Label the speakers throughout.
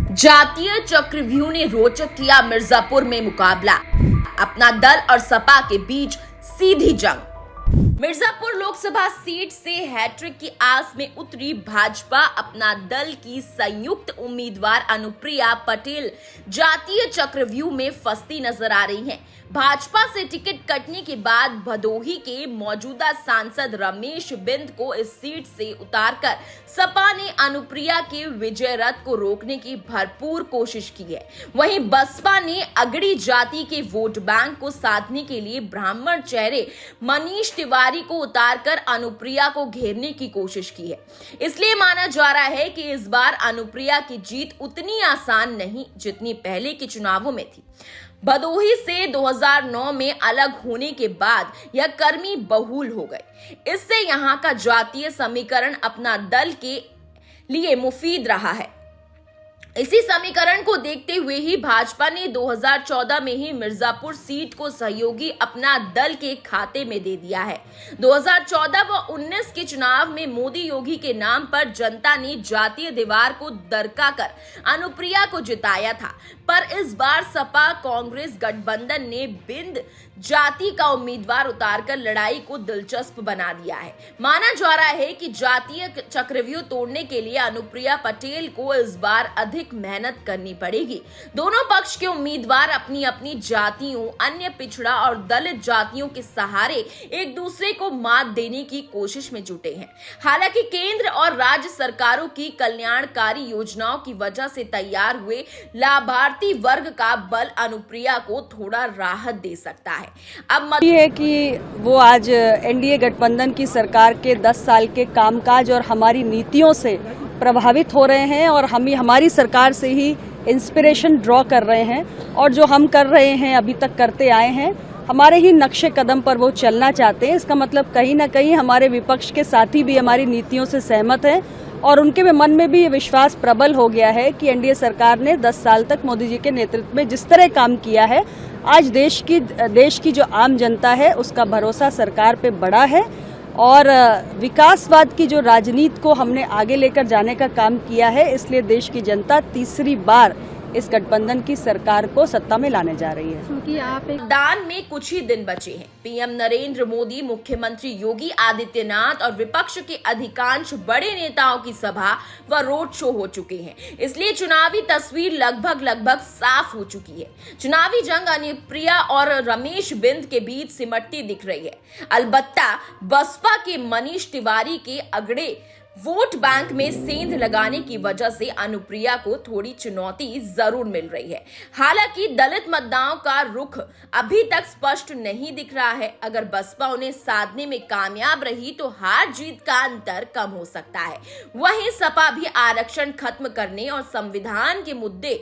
Speaker 1: जातीय चक्रव्यूह ने रोचक किया मिर्जापुर में मुकाबला। अपना दल और सपा के बीच सीधी जंग। मिर्जापुर लोकसभा सीट से हैट्रिक की आस में उतरी भाजपा अपना दल की संयुक्त उम्मीदवार अनुप्रिया पटेल जातीय चक्रव्यूह में फंसती नजर आ रही हैं। भाजपा से टिकट कटने के बाद भदोही के मौजूदा सांसद रमेश बिंद को इस सीट से उतारकर सपा ने अनुप्रिया के विजय रथ को रोकने की भरपूर कोशिश की है। वहीं बसपा ने अगड़ी जाति के वोट बैंक को साधने के लिए ब्राह्मण चेहरे मनीष तिवारी को उतारकर अनुप्रिया को घेरने की कोशिश की है। इसलिए माना जा रहा है कि इस बार अनुप्रिया की जीत उतनी आसान नहीं जितनी पहले के चुनावों में थी। भदोही से 2009 में अलग होने के बाद यह कर्मी बहुल हो गई। इससे यहां का जातीय समीकरण अपना दल के लिए मुफीद रहा है। इसी समीकरण को देखते हुए ही भाजपा ने 2014 में ही मिर्जापुर सीट को सहयोगी अपना दल के खाते में दे दिया है। 2014 व 19 के चुनाव में मोदी योगी के नाम पर जनता ने जातीय दीवार को दरका कर अनुप्रिया को जिताया था, पर इस बार सपा कांग्रेस गठबंधन ने बिंद जाति का उम्मीदवार उतारकर लड़ाई को दिलचस्प बना दिया है। माना जा रहा है कि जातीय चक्रव्यूह तोड़ने के लिए अनुप्रिया पटेल को इस बार अधिक मेहनत करनी पड़ेगी। दोनों पक्ष के उम्मीदवार अपनी अपनी जातियों, अन्य पिछड़ा और दलित जातियों के सहारे एक दूसरे को मात देने की कोशिश में जुटे हैं। हालांकि केंद्र और राज्य सरकारों की कल्याणकारी योजनाओं की वजह से तैयार हुए लाभार्थी वर्ग का बल अनुप्रिया को थोड़ा राहत दे सकता है। अब
Speaker 2: ये है कि वो आज एनडीए गठबंधन की सरकार के 10 साल के कामकाज और हमारी नीतियों से प्रभावित हो रहे हैं और हम हमारी सरकार से ही इंस्पिरेशन ड्रॉ कर रहे हैं और जो हम कर रहे हैं, अभी तक करते आए हैं, हमारे ही नक्शे कदम पर वो चलना चाहते हैं। इसका मतलब कहीं ना कहीं हमारे विपक्ष के साथी भी हमारी नीतियों से सहमत हैं और उनके मन में भी ये विश्वास प्रबल हो गया है कि एनडीए सरकार ने 10 साल तक मोदी जी के नेतृत्व में जिस तरह काम किया है, आज देश की जो आम जनता है उसका भरोसा सरकार पे बढ़ा है और विकासवाद की जो राजनीति को हमने आगे लेकर जाने का काम किया है। इसलिए देश की जनता तीसरी बार इस गठबंधन की सरकार को सत्ता में लाने जा रही है।
Speaker 1: क्योंकि मतदान में कुछ ही दिन बचे हैं। पीएम नरेंद्र मोदी, मुख्यमंत्री योगी आदित्यनाथ और विपक्ष के अधिकांश बड़े नेताओं की सभा व रोड शो हो चुके हैं। इसलिए चुनावी तस्वीर लगभग साफ हो चुकी है। चुनावी जंग अनुप्रिया और रमेश बिंद के बीच सिमटती दिख रही है। अलबत्ता बसपा के मनीष तिवारी के अगड़े वोट बैंक में सेंध लगाने की वजह से अनुप्रिया को थोड़ी चुनौती जरूर मिल रही है। हालांकि दलित मतदाताओं का रुख अभी तक स्पष्ट नहीं दिख रहा है। अगर बसपा उन्हें साधने में कामयाब रही तो हार जीत का अंतर कम हो सकता है। वहीं सपा भी आरक्षण खत्म करने और संविधान के मुद्दे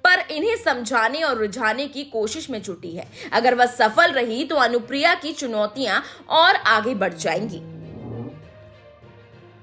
Speaker 1: पर इन्हें समझाने और रुझाने की कोशिश में जुटी है। अगर वह सफल रही तो अनुप्रिया की चुनौतियां और आगे बढ़ जाएंगी।